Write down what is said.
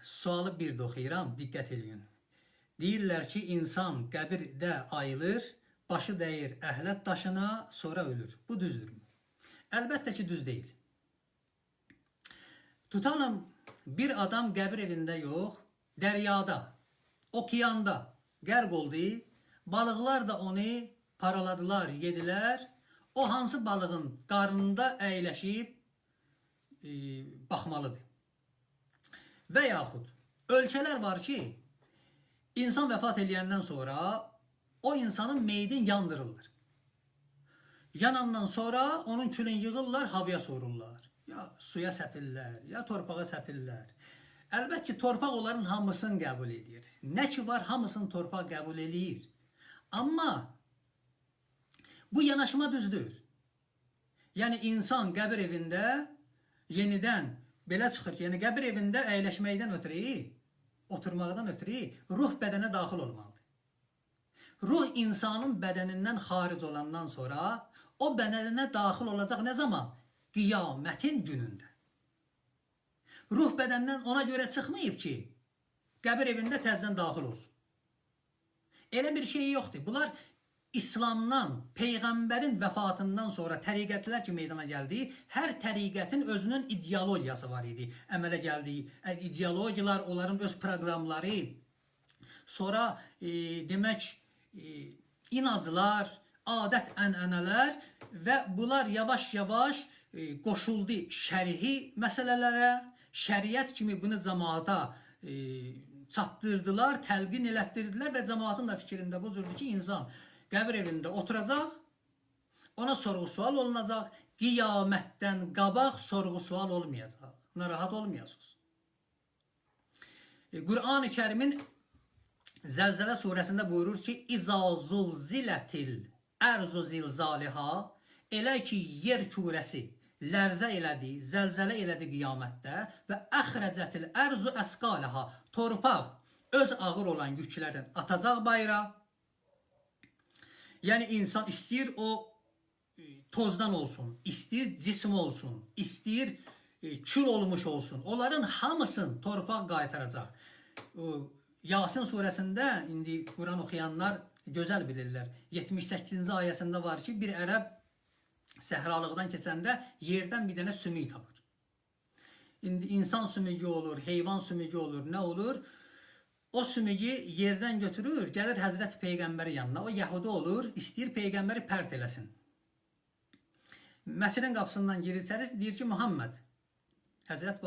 Sualı bir də oxuyuram, diqqət eləyin. Deyirlər ki, insan qəbirdə ayılır, başı dəyir əhlət daşına, sonra ölür. Bu düzdürmü? Əlbəttə ki, düz deyil. Tutalım, bir adam qəbir evində yox, dəryada, okeanda qərq oldu, balıqlar da onu paraladılar, yedilər. O hansı balığın qarnında əyləşib baxmalıdır. Və yaxud ölkələr var ki, insan vəfat eləyəndən sonra o insanın meydin yandırırlar. Yanandan sonra onun külün yığırlar, havaya sorurlar. Ya suya səpirlər, ya torpağa səpirlər. Əlbəttə ki, torpaq onların hamısını qəbul edir. Nə ki var, hamısını torpaq qəbul edir. Amma bu yanaşma düzdür. Yəni insan qəbir evində yenidən belə çıxır ki, yəni qəbir evində əyləşməkdən ötürü, oturmaqdan ötürü ruh bədənə daxil olmalıdır. Ruh insanın bədənindən xaric olandan sonra o bədənə daxil olacaq nə zaman? Qiyamətin günündə. Ruh bədəndən ona görə çıxmayıb ki, qəbir evində təzədən daxil olsun. Elə bir şey yoxdur. Bunlar İslamdan, Peyğəmbərin vəfatından sonra təriqətlər ki meydana gəldi, hər təriqətin özünün ideologiyası var idi, əmələ gəldi. İdeologiyalar, onların öz proqramları, sonra demək inacılar, adət-ənənələr və bunlar yavaş-yavaş qoşuldu şərhi məsələlərə, şəriət kimi bunu cəmaata çatdırdılar, təlqin elətdirdilər və cəmaatın da fikrində bu cürdür ki, insan qəbir evində oturacaq, ona sorğu-sual olunacaq, qiyamətdən qabaq sorğu-sual olmayacaq, narahat olmayacaqsınız. Qur'an-ı Kərimin Zəlzələ surəsində buyurur ki, İza zulzilətil ərzu zilzaliha, elə ki, yer kürəsi lərzə elədi, zəlzələ elədi qiyamətdə və əxrəcətil ərzu əsqalaha, torpaq öz ağır olan yüklərin atacaq bayra. Yəni insan istəyir o tozdan olsun, istəyir cism olsun, istəyir kül olmuş olsun. Onların hamısını torpaq qaytaracaq. Yasin surəsində indi Quran oxuyanlar gözəl bilirlər. 78-ci ayəsində var ki, bir ərəb səhralıqdan keçəndə yerdən bir dənə sümük tapır. İndi insan sümüyü olur, heyvan sümüyü olur, nə olur? O sümüyü yerdən götürür, gəlir Həzrət Peyğəmbəri yanına. O Yahudi olur, istəyir Peyğəmbəri pərt eləsin. Məscidin qapısından girir içəri, deyir ki, Muhammed, Həzrət